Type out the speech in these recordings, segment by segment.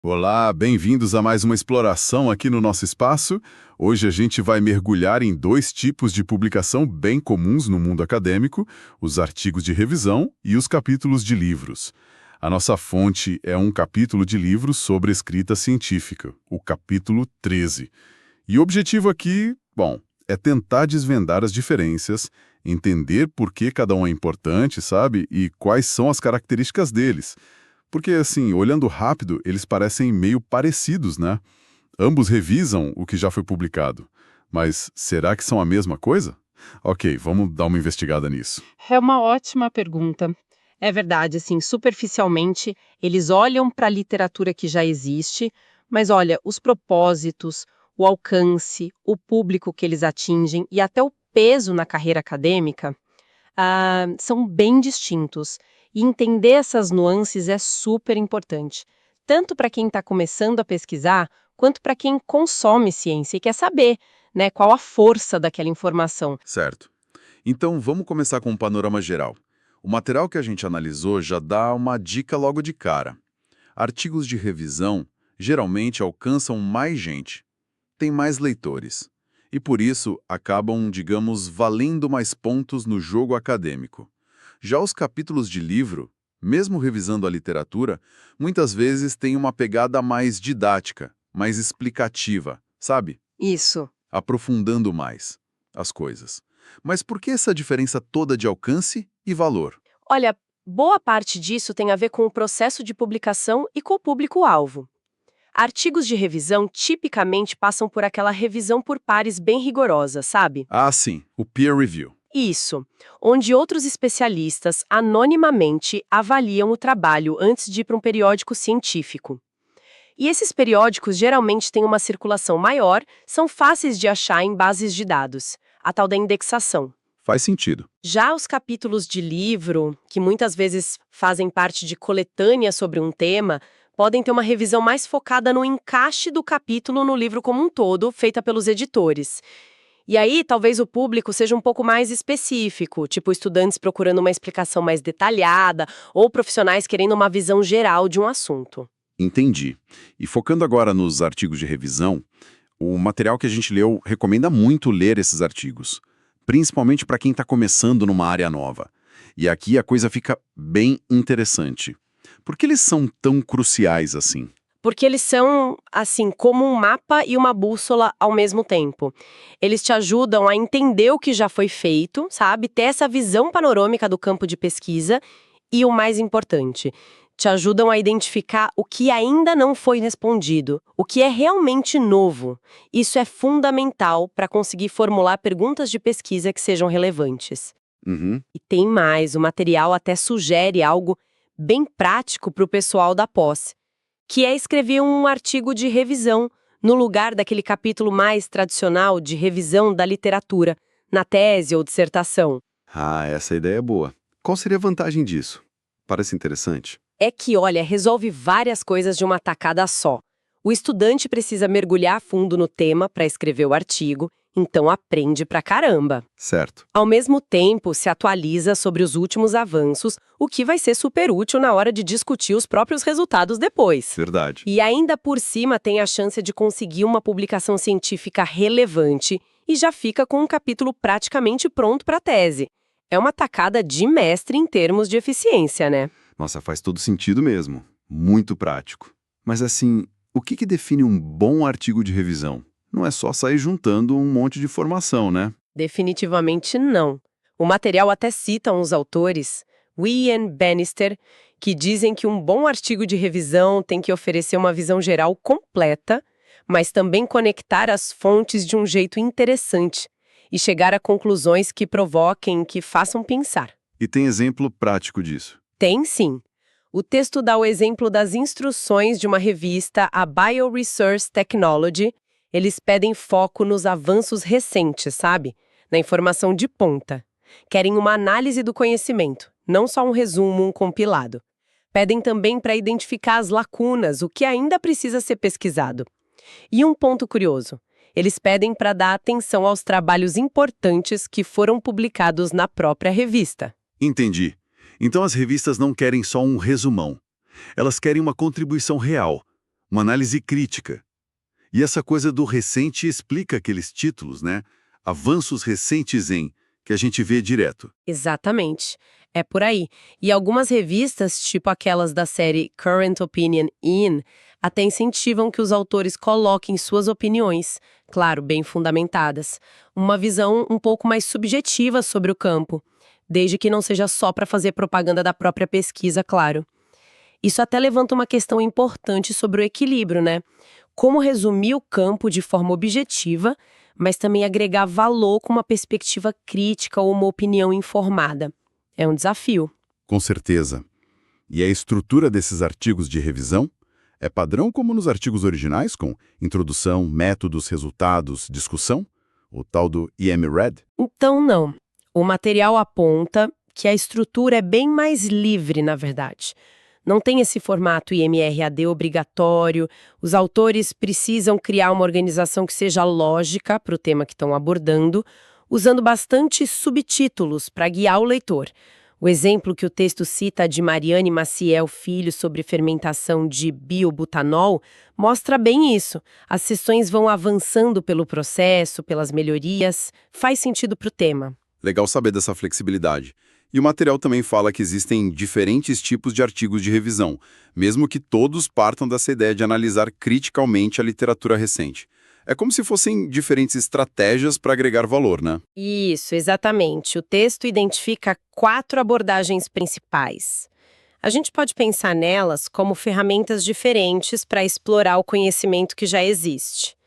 Olá, bem-vindos a mais uma exploração aqui no nosso espaço. Hoje a gente vai mergulhar em dois tipos de publicação bem comuns no mundo acadêmico: os artigos de revisão e os capítulos de livros. A nossa fonte é um capítulo de livros sobre escrita científica, o capítulo 13. E o objetivo aqui, bom, é tentar desvendar as diferenças, entender por que cada um é importante, sabe? E quais são as características deles. Porque, assim, olhando rápido, eles parecem meio parecidos, né? Ambos revisam o que já foi publicado. Mas será que são a mesma coisa? Ok, vamos dar uma investigada nisso. É uma ótima pergunta. É verdade, assim, superficialmente, eles olham para a literatura que já existe, mas olha, os propósitos, o alcance, o público que eles atingem e até o peso na carreira acadêmica, são bem distintos. E entender essas nuances é super importante, tanto para quem está começando a pesquisar, quanto para quem consome ciência e quer saber, né, qual a força daquela informação. Certo. Então, vamos começar com um panorama geral. O material que a gente analisou já dá uma dica logo de cara. Artigos de revisão geralmente alcançam mais gente, têm mais leitores, e por isso acabam, digamos, valendo mais pontos no jogo acadêmico. Já os capítulos de livro, mesmo revisando a literatura, muitas vezes têm uma pegada mais didática, mais explicativa, sabe? Isso. Aprofundando mais as coisas. Mas por que essa diferença toda de alcance e valor? Olha, boa parte disso tem a ver com o processo de publicação e com o público-alvo. Artigos de revisão tipicamente passam por aquela revisão por pares bem rigorosa, sabe? Ah, sim, o peer review. Isso, onde outros especialistas anonimamente avaliam o trabalho antes de ir para um periódico científico. E esses periódicos geralmente têm uma circulação maior, são fáceis de achar em bases de dados, a tal da indexação. Faz sentido. Já os capítulos de livro, que muitas vezes fazem parte de coletâneas sobre um tema, podem ter uma revisão mais focada no encaixe do capítulo no livro como um todo, feita pelos editores. E aí, talvez o público seja um pouco mais específico, tipo estudantes procurando uma explicação mais detalhada ou profissionais querendo uma visão geral de um assunto. Entendi. E focando agora nos artigos de revisão, o material que a gente leu recomenda muito ler esses artigos, principalmente para quem está começando numa área nova. E aqui a coisa fica bem interessante. Por que eles são tão cruciais assim? Porque eles são, assim, como um mapa e uma bússola ao mesmo tempo. Eles te ajudam a entender o que já foi feito, sabe? Ter essa visão panorâmica do campo de pesquisa e, o mais importante, te ajudam a identificar o que ainda não foi respondido, o que é realmente novo. Isso é fundamental para conseguir formular perguntas de pesquisa que sejam relevantes. Uhum. E tem mais, o material até sugere algo bem prático para o pessoal da pós, que é escrever um artigo de revisão, no lugar daquele capítulo mais tradicional de revisão da literatura, na tese ou dissertação. Ah, essa ideia é boa. Qual seria a vantagem disso? Parece interessante. É que, olha, resolve várias coisas de uma tacada só. O estudante precisa mergulhar a fundo no tema para escrever o artigo, então aprende pra caramba. Certo. Ao mesmo tempo, se atualiza sobre os últimos avanços, o que vai ser super útil na hora de discutir os próprios resultados depois. Verdade. E ainda por cima tem a chance de conseguir uma publicação científica relevante e já fica com um capítulo praticamente pronto para a tese. É uma tacada de mestre em termos de eficiência, né? Nossa, faz todo sentido mesmo. Muito prático. Mas assim, o que define um bom artigo de revisão? Não é só sair juntando um monte de informação, né? Definitivamente não. O material até cita uns autores, Ian Bannister, que dizem que um bom artigo de revisão tem que oferecer uma visão geral completa, mas também conectar as fontes de um jeito interessante e chegar a conclusões que provoquem, que façam pensar. E tem exemplo prático disso. Tem sim. O texto dá o exemplo das instruções de uma revista, a Bioresource Technology. Eles pedem foco nos avanços recentes, sabe? Na informação de ponta. Querem uma análise do conhecimento, não só um resumo, um compilado. Pedem também para identificar as lacunas, o que ainda precisa ser pesquisado. E um ponto curioso, eles pedem para dar atenção aos trabalhos importantes que foram publicados na própria revista. Entendi. Então as revistas não querem só um resumão. Elas querem uma contribuição real. uma análise crítica. E essa coisa do recente explica aqueles títulos, né? Avanços recentes em, que a gente vê direto. Exatamente. É por aí. E algumas revistas, tipo aquelas da série Current Opinion In, até incentivam que os autores coloquem suas opiniões, claro, bem fundamentadas, uma visão um pouco mais subjetiva sobre o campo, desde que não seja só para fazer propaganda da própria pesquisa, claro. Isso até levanta uma questão importante sobre o equilíbrio, né? Como resumir o campo de forma objetiva, mas também agregar valor com uma perspectiva crítica ou uma opinião informada. É um desafio. Com certeza. E a estrutura desses artigos de revisão é padrão como nos artigos originais, com introdução, métodos, resultados, discussão? O tal do EMRED? Então, não. O material aponta que a estrutura é bem mais livre, na verdade. Não tem esse formato IMRAD obrigatório, os autores precisam criar uma organização que seja lógica para o tema que estão abordando, usando bastante subtítulos para guiar o leitor. O exemplo que o texto cita de Mariane Maciel Filho sobre fermentação de biobutanol mostra bem isso. As sessões vão avançando pelo processo, pelas melhorias, faz sentido para o tema. Legal saber dessa flexibilidade. E o material também fala que existem diferentes tipos de artigos de revisão, mesmo que todos partam dessa ideia de analisar criticamente a literatura recente. É como se fossem diferentes estratégias para agregar valor, né? Isso, exatamente. O texto identifica 4 abordagens principais. A gente pode pensar nelas como ferramentas diferentes para explorar o conhecimento que já existe.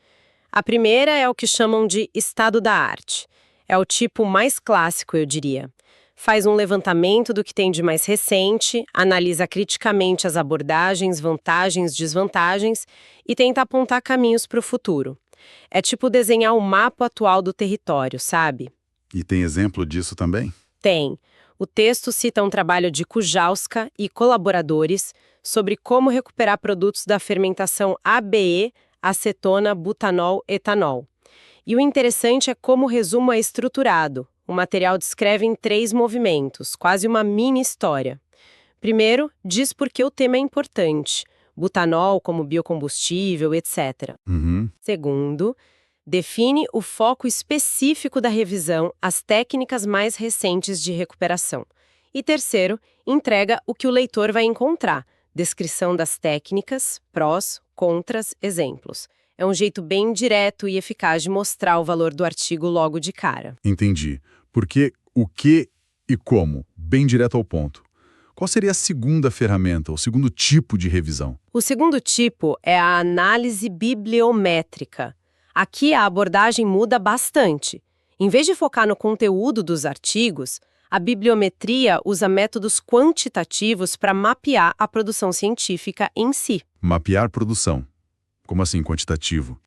A primeira é o que chamam de estado da arte. É o tipo mais clássico, eu diria. Faz um levantamento do que tem de mais recente, analisa criticamente as abordagens, vantagens, desvantagens e tenta apontar caminhos para o futuro. É tipo desenhar o mapa atual do território, sabe? E tem exemplo disso também? Tem. O texto cita um trabalho de Kujalska e colaboradores sobre como recuperar produtos da fermentação ABE, acetona, butanol, etanol. E o interessante é como o resumo é estruturado. O material descreve em 3 movimentos, quase uma mini história. Primeiro, diz por que o tema é importante. Butanol como biocombustível, etc. Segundo, define o foco específico da revisão, as técnicas mais recentes de recuperação. E terceiro, entrega o que o leitor vai encontrar, descrição das técnicas, prós, contras, exemplos. É um jeito bem direto e eficaz de mostrar o valor do artigo logo de cara. Entendi. Porque o que e como? Bem direto ao ponto. Qual seria a segunda ferramenta, o segundo tipo de revisão? O segundo tipo é a análise bibliométrica. Aqui a abordagem muda bastante. Em vez de focar no conteúdo dos artigos, a bibliometria usa métodos quantitativos para mapear a produção científica em si. Mapear produção. Como assim quantitativo?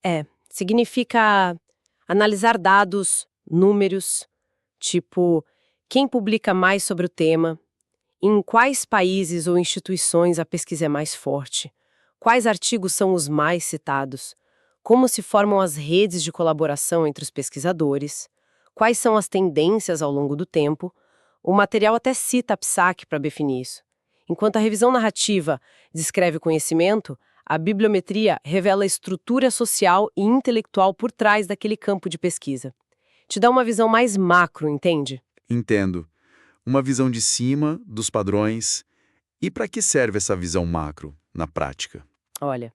Significa analisar dados, números, tipo quem publica mais sobre o tema, em quais países ou instituições a pesquisa é mais forte, quais artigos são os mais citados, como se formam as redes de colaboração entre os pesquisadores, quais são as tendências ao longo do tempo. O material até cita a PSAC para definir isso. Enquanto a revisão narrativa descreve o conhecimento, a bibliometria revela a estrutura social e intelectual por trás daquele campo de pesquisa. Te dá uma visão mais macro, entende? Entendo. Uma visão de cima, dos padrões. E para que serve essa visão macro, na prática? Olha,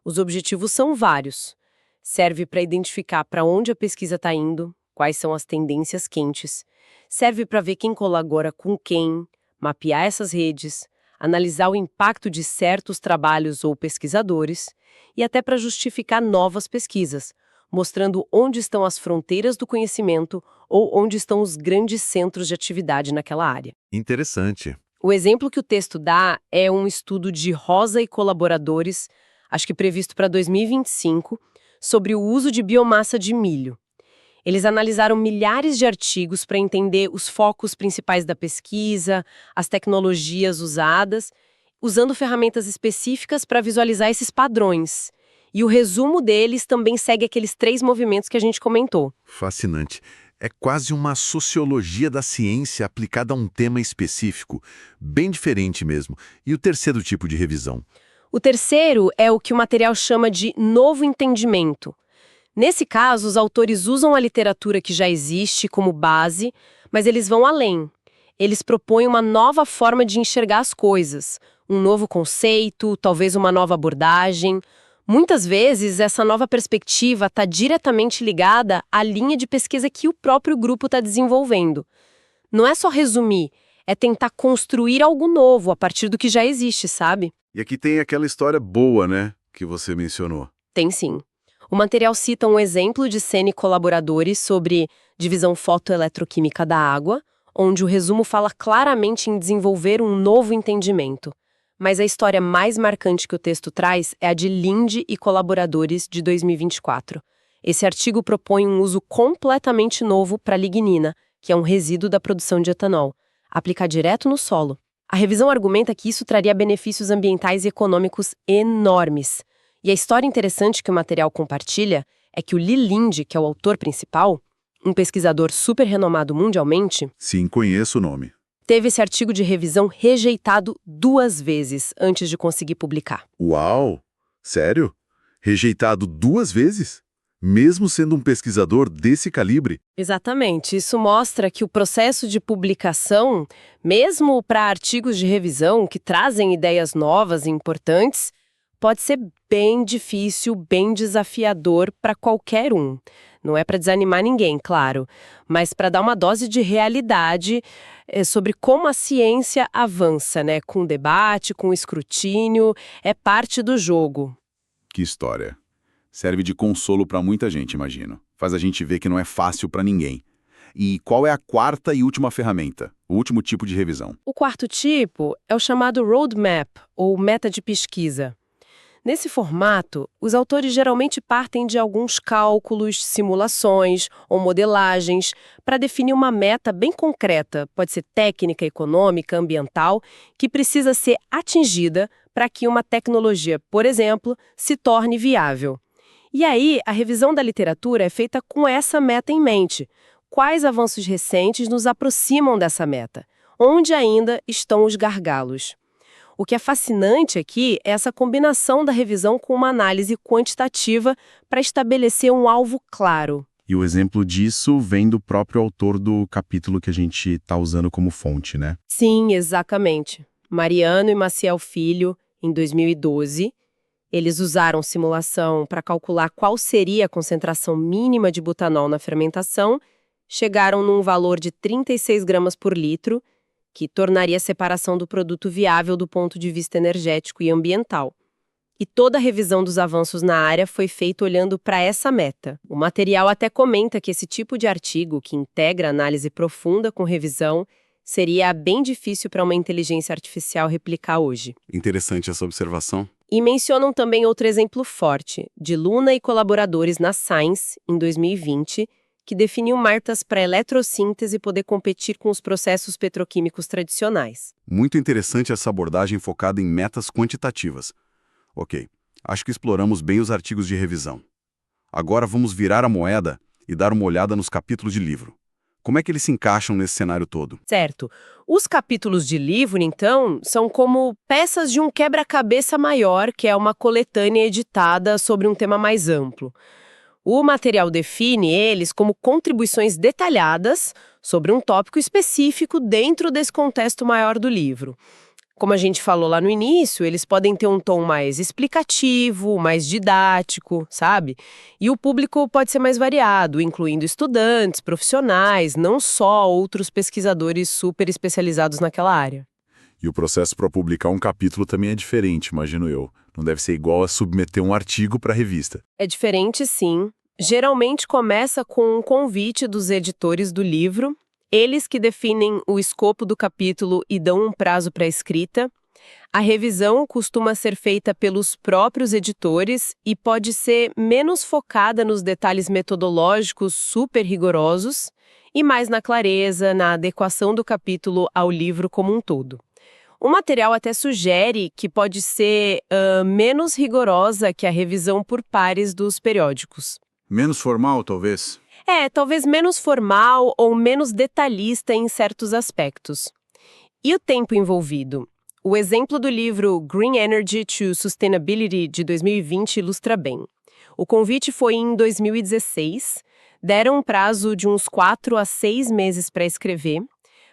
os objetivos são vários. Serve para identificar para onde a pesquisa está indo, quais são as tendências quentes. Serve para ver quem colabora com quem, mapear essas redes, analisar o impacto de certos trabalhos ou pesquisadores e até para justificar novas pesquisas, mostrando onde estão as fronteiras do conhecimento ou onde estão os grandes centros de atividade naquela área. Interessante. O exemplo que o texto dá é um estudo de Rosa e colaboradores, acho que previsto para 2025, sobre o uso de biomassa de milho. Eles analisaram milhares de artigos para entender os focos principais da pesquisa, as tecnologias usadas, usando ferramentas específicas para visualizar esses padrões. E o resumo deles também segue aqueles 3 movimentos que a gente comentou. Fascinante. É quase uma sociologia da ciência aplicada a um tema específico, bem diferente mesmo. E o terceiro tipo de revisão? O terceiro é o que o material chama de novo entendimento. Nesse caso, os autores usam a literatura que já existe como base, mas eles vão além. Eles propõem uma nova forma de enxergar as coisas, um novo conceito, talvez uma nova abordagem. Muitas vezes, essa nova perspectiva está diretamente ligada à linha de pesquisa que o próprio grupo está desenvolvendo. Não é só resumir, é tentar construir algo novo a partir do que já existe, sabe? E aqui tem aquela história boa, né, que você mencionou. Tem sim. O material cita um exemplo de Sen e colaboradores sobre divisão fotoeletroquímica da água, onde o resumo fala claramente em desenvolver um novo entendimento. Mas a história mais marcante que o texto traz é a de Linde e colaboradores de 2024. Esse artigo propõe um uso completamente novo para a lignina, que é um resíduo da produção de etanol, aplicar direto no solo. A revisão argumenta que isso traria benefícios ambientais e econômicos enormes. E a história interessante que o material compartilha é que o Lee Linde, que é o autor principal, um pesquisador super renomado mundialmente, Sim, conheço o nome. teve esse artigo de revisão rejeitado 2 vezes antes de conseguir publicar. Uau! Sério? Rejeitado 2 vezes? Mesmo sendo um pesquisador desse calibre? Exatamente. Isso mostra que o processo de publicação, mesmo para artigos de revisão que trazem ideias novas e importantes, pode ser bem difícil, bem desafiador para qualquer um. Não é para desanimar ninguém, claro, mas para dar uma dose de realidade sobre como a ciência avança, né? Com debate, com escrutínio, é parte do jogo. Que história. Serve de consolo para muita gente, imagino. Faz a gente ver que não é fácil para ninguém. E qual é a quarta e última ferramenta? O último tipo de revisão? O quarto tipo é o chamado roadmap, ou meta de pesquisa. Nesse formato, os autores geralmente partem de alguns cálculos, simulações ou modelagens para definir uma meta bem concreta, pode ser técnica, econômica, ambiental, que precisa ser atingida para que uma tecnologia, por exemplo, se torne viável. E aí, a revisão da literatura é feita com essa meta em mente. Quais avanços recentes nos aproximam dessa meta? Onde ainda estão os gargalos? O que é fascinante aqui é essa combinação da revisão com uma análise quantitativa para estabelecer um alvo claro. E o exemplo disso vem do próprio autor do capítulo que a gente está usando como fonte, né? Sim, exatamente. Mariano e Maciel Filho, em 2012, eles usaram simulação para calcular qual seria a concentração mínima de butanol na fermentação, chegaram num valor de 36 gramas por litro, que tornaria a separação do produto viável do ponto de vista energético e ambiental. E toda a revisão dos avanços na área foi feita olhando para essa meta. O material até comenta que esse tipo de artigo, que integra análise profunda com revisão, seria bem difícil para uma inteligência artificial replicar hoje. Interessante essa observação. E mencionam também outro exemplo forte, de Luna e colaboradores na Science, em 2020, que definiu metas para a eletrossíntese poder competir com os processos petroquímicos tradicionais. Muito interessante essa abordagem focada em metas quantitativas. Ok, acho que exploramos bem os artigos de revisão. Agora vamos virar a moeda e dar uma olhada nos capítulos de livro. Como é que eles se encaixam nesse cenário todo? Certo. Os capítulos de livro, então, são como peças de um quebra-cabeça maior, que é uma coletânea editada sobre um tema mais amplo. O material define eles como contribuições detalhadas sobre um tópico específico dentro desse contexto maior do livro. Como a gente falou lá no início, eles podem ter um tom mais explicativo, mais didático, sabe? E o público pode ser mais variado, incluindo estudantes, profissionais, não só outros pesquisadores super especializados naquela área. E o processo para publicar um capítulo também é diferente, imagino eu. Não deve ser igual a submeter um artigo para a revista. É diferente, sim. Geralmente começa com um convite dos editores do livro, eles que definem o escopo do capítulo e dão um prazo para a escrita. A revisão costuma ser feita pelos próprios editores e pode ser menos focada nos detalhes metodológicos super rigorosos e mais na clareza, na adequação do capítulo ao livro como um todo. O material até sugere que pode ser menos rigorosa que a revisão por pares dos periódicos. Menos formal, talvez? Talvez menos formal ou menos detalhista em certos aspectos. E o tempo envolvido? O exemplo do livro Green Energy to Sustainability, de 2020, ilustra bem. O convite foi em 2016, deram um prazo de uns 4 a 6 meses para escrever,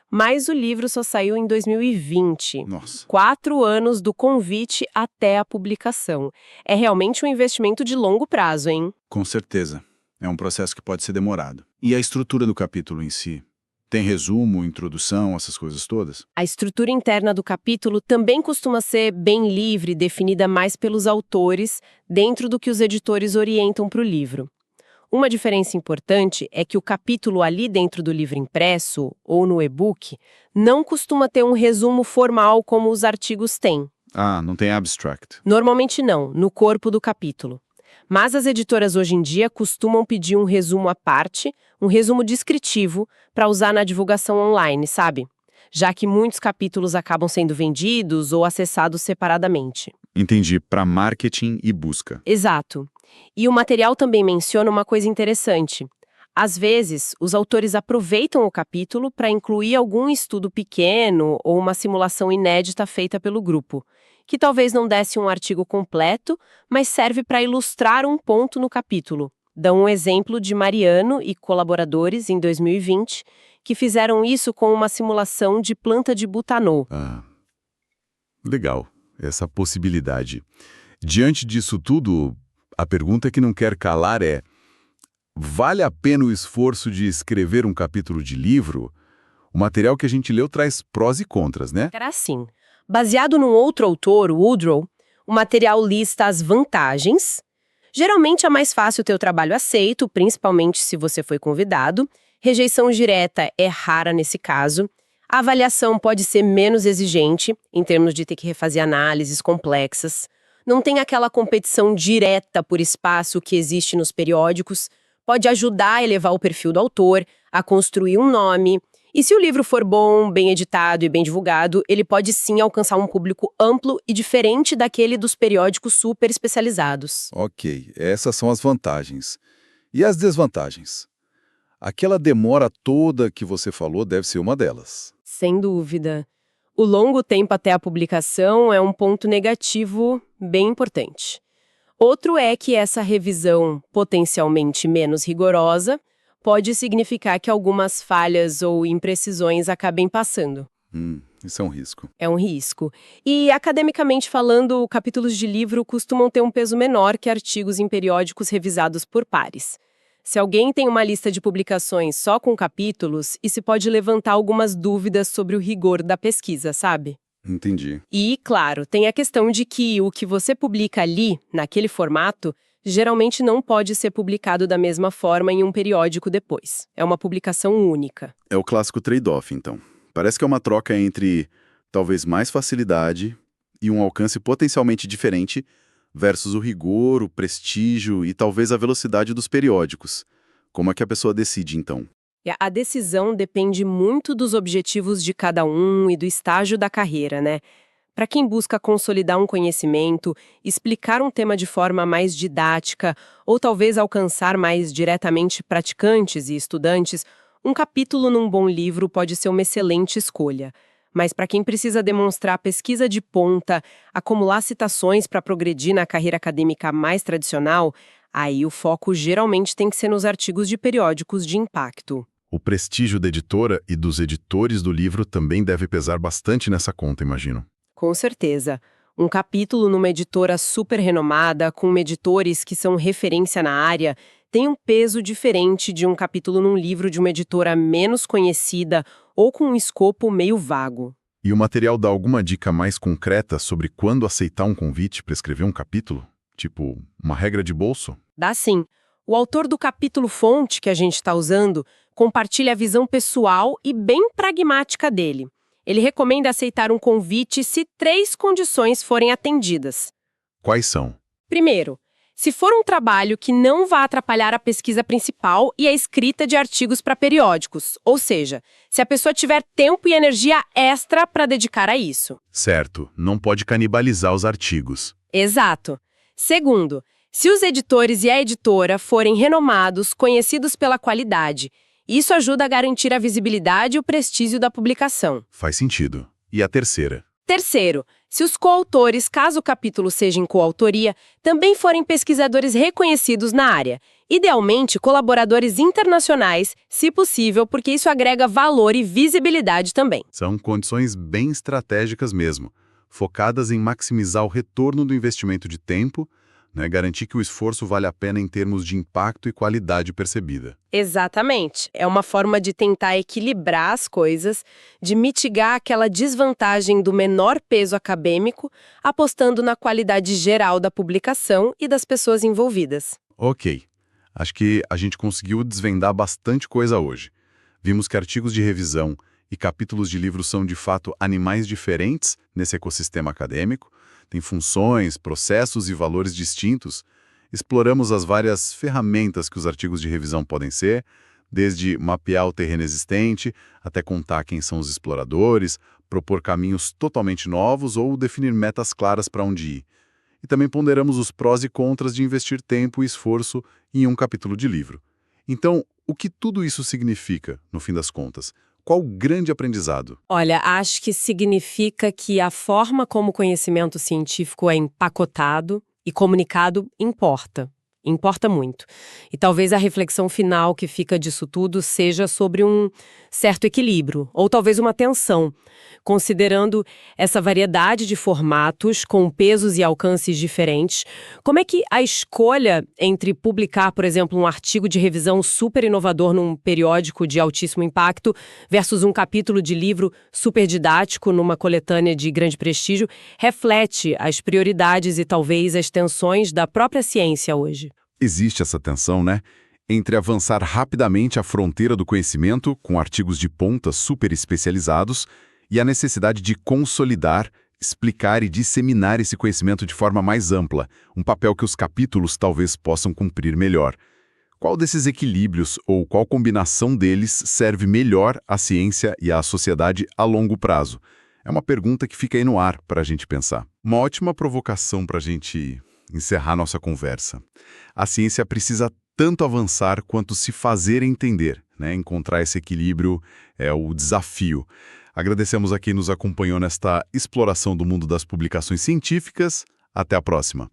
mas o livro só saiu em 2020. Nossa. 4 anos do convite até a publicação. É realmente um investimento de longo prazo, hein? Com certeza. É um processo que pode ser demorado. E a estrutura do capítulo em si? Tem resumo, introdução, essas coisas todas? A estrutura interna do capítulo também costuma ser bem livre, definida mais pelos autores, dentro do que os editores orientam para o livro. Uma diferença importante é que o capítulo ali dentro do livro impresso, ou no e-book, não costuma ter um resumo formal como os artigos têm. Ah, não tem abstract. Normalmente não, no corpo do capítulo. Mas as editoras hoje em dia costumam pedir um resumo à parte, um resumo descritivo, para usar na divulgação online, sabe? Já que muitos capítulos acabam sendo vendidos ou acessados separadamente. Entendi, para marketing e busca. Exato. E o material também menciona uma coisa interessante. Às vezes, os autores aproveitam o capítulo para incluir algum estudo pequeno ou uma simulação inédita feita pelo grupo, que talvez não desse um artigo completo, mas serve para ilustrar um ponto no capítulo. Dão um exemplo de Mariano e colaboradores, em 2020, que fizeram isso com uma simulação de planta de butanol. Ah, legal, essa possibilidade. Diante disso tudo, a pergunta que não quer calar é: vale a pena o esforço de escrever um capítulo de livro? O material que a gente leu traz prós e contras, né? Era assim. Baseado num outro autor, o Woodrow, o material lista as vantagens. Geralmente é mais fácil ter o trabalho aceito, principalmente se você foi convidado. Rejeição direta é rara nesse caso. A avaliação pode ser menos exigente, em termos de ter que refazer análises complexas. Não tem aquela competição direta por espaço que existe nos periódicos. Pode ajudar a elevar o perfil do autor, a construir um nome. E se o livro for bom, bem editado e bem divulgado, ele pode sim alcançar um público amplo e diferente daquele dos periódicos super especializados. Ok, essas são as vantagens. E as desvantagens? Aquela demora toda que você falou deve ser uma delas. Sem dúvida. O longo tempo até a publicação é um ponto negativo bem importante. Outro é que essa revisão potencialmente menos rigorosa pode significar que algumas falhas ou imprecisões acabem passando. Isso é um risco. É um risco. E, academicamente falando, capítulos de livro costumam ter um peso menor que artigos em periódicos revisados por pares. Se alguém tem uma lista de publicações só com capítulos, isso pode levantar algumas dúvidas sobre o rigor da pesquisa, sabe? Entendi. E, claro, tem a questão de que o que você publica ali, naquele formato, geralmente não pode ser publicado da mesma forma em um periódico depois. É uma publicação única. É o clássico trade-off, então. Parece que é uma troca entre talvez mais facilidade e um alcance potencialmente diferente versus o rigor, o prestígio e talvez a velocidade dos periódicos. Como é que a pessoa decide, então? A decisão depende muito dos objetivos de cada um e do estágio da carreira, né? Para quem busca consolidar um conhecimento, explicar um tema de forma mais didática ou talvez alcançar mais diretamente praticantes e estudantes, um capítulo num bom livro pode ser uma excelente escolha. Mas para quem precisa demonstrar pesquisa de ponta, acumular citações para progredir na carreira acadêmica mais tradicional, aí o foco geralmente tem que ser nos artigos de periódicos de impacto. O prestígio da editora e dos editores do livro também deve pesar bastante nessa conta, imagino. Com certeza. Um capítulo numa editora super renomada, com editores que são referência na área, tem um peso diferente de um capítulo num livro de uma editora menos conhecida ou com um escopo meio vago. E o material dá alguma dica mais concreta sobre quando aceitar um convite para escrever um capítulo? Tipo, uma regra de bolso? Dá sim. O autor do capítulo fonte que a gente está usando compartilha a visão pessoal e bem pragmática dele. Ele recomenda aceitar um convite se 3 condições forem atendidas. Quais são? Primeiro, se for um trabalho que não vá atrapalhar a pesquisa principal e a escrita de artigos para periódicos, ou seja, se a pessoa tiver tempo e energia extra para dedicar a isso. Certo, não pode canibalizar os artigos. Exato. Segundo, se os editores e a editora forem renomados, conhecidos pela qualidade. Isso ajuda a garantir a visibilidade e o prestígio da publicação. Faz sentido. E a terceira? Terceiro, se os coautores, caso o capítulo seja em coautoria, também forem pesquisadores reconhecidos na área. Idealmente, colaboradores internacionais, se possível, porque isso agrega valor e visibilidade também. São condições bem estratégicas mesmo, focadas em maximizar o retorno do investimento de tempo, né, garantir que o esforço vale a pena em termos de impacto e qualidade percebida. Exatamente. É uma forma de tentar equilibrar as coisas, de mitigar aquela desvantagem do menor peso acadêmico, apostando na qualidade geral da publicação e das pessoas envolvidas. Ok, acho que a gente conseguiu desvendar bastante coisa hoje. Vimos que artigos de revisão e capítulos de livros são de fato animais diferentes nesse ecossistema acadêmico, têm funções, processos e valores distintos. Exploramos as várias ferramentas que os artigos de revisão podem ser, desde mapear o terreno existente, até contar quem são os exploradores, propor caminhos totalmente novos ou definir metas claras para onde ir. E também ponderamos os prós e contras de investir tempo e esforço em um capítulo de livro. Então, o que tudo isso significa, no fim das contas? Qual o grande aprendizado? Olha, acho que significa que a forma como o conhecimento científico é empacotado e comunicado importa. Importa muito. E talvez a reflexão final que fica disso tudo seja sobre um certo equilíbrio, ou talvez uma tensão, considerando essa variedade de formatos com pesos e alcances diferentes. Como é que a escolha entre publicar, por exemplo, um artigo de revisão super inovador num periódico de altíssimo impacto versus um capítulo de livro super didático numa coletânea de grande prestígio reflete as prioridades e talvez as tensões da própria ciência hoje? Existe essa tensão, né? Entre avançar rapidamente a fronteira do conhecimento com artigos de ponta super especializados e a necessidade de consolidar, explicar e disseminar esse conhecimento de forma mais ampla, um papel que os capítulos talvez possam cumprir melhor. Qual desses equilíbrios ou qual combinação deles serve melhor à ciência e à sociedade a longo prazo? É uma pergunta que fica aí no ar para a gente pensar. Uma ótima provocação para a gente encerrar nossa conversa. A ciência precisa tanto avançar quanto se fazer entender, né? Encontrar esse equilíbrio é o desafio. Agradecemos a quem nos acompanhou nesta exploração do mundo das publicações científicas. Até a próxima.